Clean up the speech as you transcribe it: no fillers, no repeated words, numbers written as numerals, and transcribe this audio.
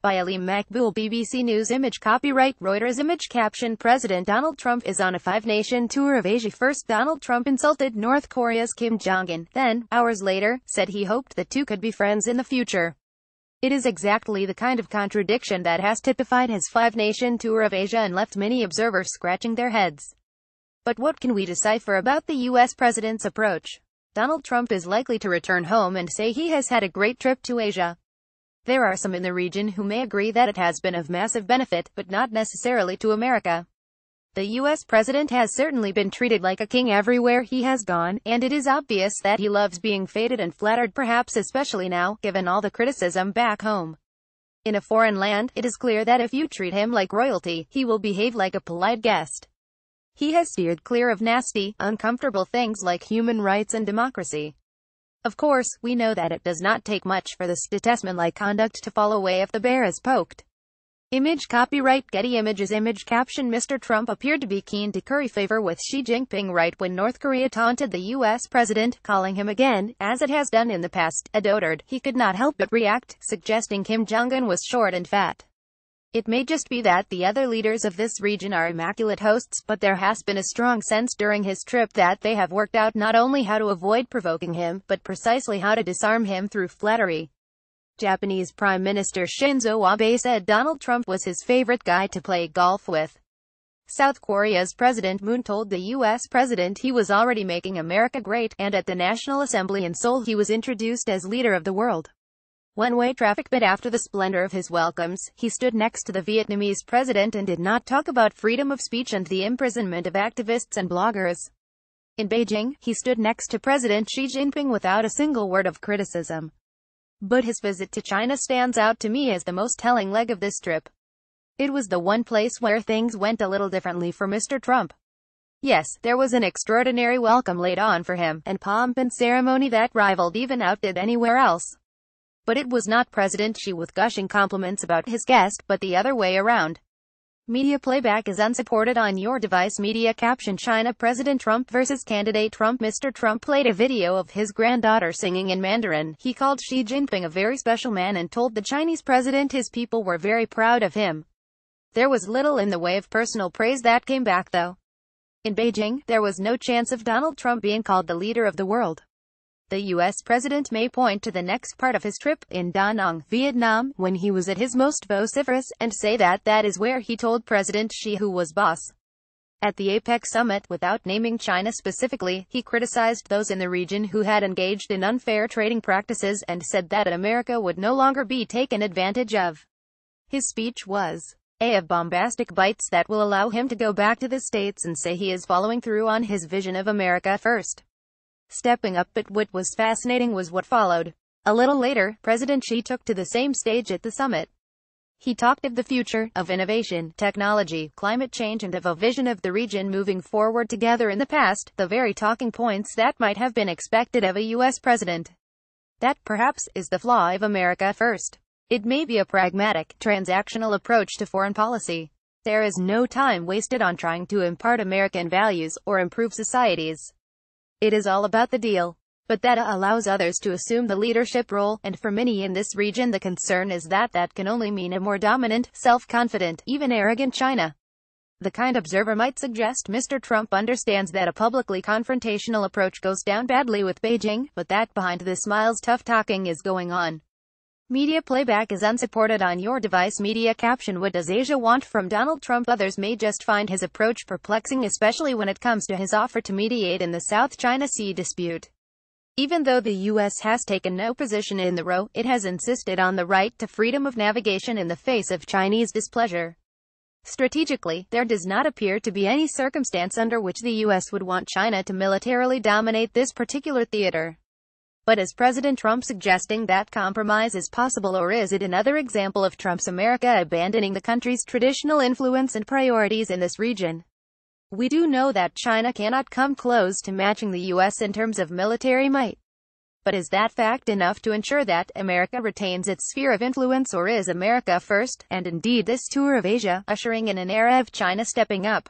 by Ali Makbul. BBC News image copyright Reuters image caption President Donald Trump is on a five-nation tour of Asia. First, Donald Trump insulted North Korea's Kim Jong-un, then, hours later, said he hoped the two could be friends in the future. It is exactly the kind of contradiction that has typified his five-nation tour of Asia and left many observers scratching their heads. But what can we decipher about the U.S. president's approach? Donald Trump is likely to return home and say he has had a great trip to Asia. There are some in the region who may agree that it has been of massive benefit, but not necessarily to America. The U.S. president has certainly been treated like a king everywhere he has gone, and it is obvious that he loves being feted and flattered, perhaps especially now, given all the criticism back home. In a foreign land, it is clear that if you treat him like royalty, he will behave like a polite guest. He has steered clear of nasty, uncomfortable things like human rights and democracy. Of course, we know that it does not take much for the statesman-like conduct to fall away if the bear is poked. Image copyright Getty Images image caption Mr. Trump appeared to be keen to curry favor with Xi Jinping right when North Korea taunted the U.S. president, calling him again, as it has done in the past, a dotard. He could not help but react, suggesting Kim Jong-un was short and fat. It may just be that the other leaders of this region are immaculate hosts, but there has been a strong sense during his trip that they have worked out not only how to avoid provoking him, but precisely how to disarm him through flattery. Japanese Prime Minister Shinzo Abe said Donald Trump was his favorite guy to play golf with. South Korea's President Moon told the U.S. president he was already making America great, and at the National Assembly in Seoul he was introduced as leader of the world. One-way traffic. But after the splendor of his welcomes, he stood next to the Vietnamese president and did not talk about freedom of speech and the imprisonment of activists and bloggers. In Beijing, he stood next to President Xi Jinping without a single word of criticism. But his visit to China stands out to me as the most telling leg of this trip. It was the one place where things went a little differently for Mr. Trump. Yes, there was an extraordinary welcome laid on for him, and pomp and ceremony that rivaled, even outdid anywhere else. But it was not President Xi with gushing compliments about his guest, but the other way around. Media playback is unsupported on your device. Media caption China President Trump versus candidate Trump. Mr. Trump played a video of his granddaughter singing in Mandarin. He called Xi Jinping a very special man and told the Chinese president his people were very proud of him. There was little in the way of personal praise that came back though. In Beijing, there was no chance of Donald Trump being called the leader of the world. The U.S. president may point to the next part of his trip, in Da Nang, Vietnam, when he was at his most vociferous, and say that that is where he told President Xi who was boss. At the APEC summit, without naming China specifically, he criticized those in the region who had engaged in unfair trading practices and said that America would no longer be taken advantage of. His speech was of bombastic bites that will allow him to go back to the States and say he is following through on his vision of America first. Stepping up. But what was fascinating was what followed. A little later, President Xi took to the same stage at the summit. He talked of the future, of innovation, technology, climate change, and of a vision of the region moving forward together. In the past, the very talking points that might have been expected of a U.S. president. That, perhaps, is the flaw of America first. It may be a pragmatic, transactional approach to foreign policy. There is no time wasted on trying to impart American values, or improve societies. It is all about the deal. But that allows others to assume the leadership role, and for many in this region the concern is that that can only mean a more dominant, self-confident, even arrogant China. The kind observer might suggest Mr. Trump understands that a publicly confrontational approach goes down badly with Beijing, but that behind the smiles tough talking is going on. Media playback is unsupported on your device. Media caption What does Asia want from Donald Trump? Others may just find his approach perplexing, especially when it comes to his offer to mediate in the South China Sea dispute. Even though the U.S. has taken no position in the row, it has insisted on the right to freedom of navigation in the face of Chinese displeasure. Strategically, there does not appear to be any circumstance under which the U.S. would want China to militarily dominate this particular theater. But is President Trump suggesting that compromise is possible, or is it another example of Trump's America abandoning the country's traditional influence and priorities in this region? We do know that China cannot come close to matching the U.S. in terms of military might. But is that fact enough to ensure that America retains its sphere of influence, or is America first, and indeed this tour of Asia, ushering in an era of China stepping up?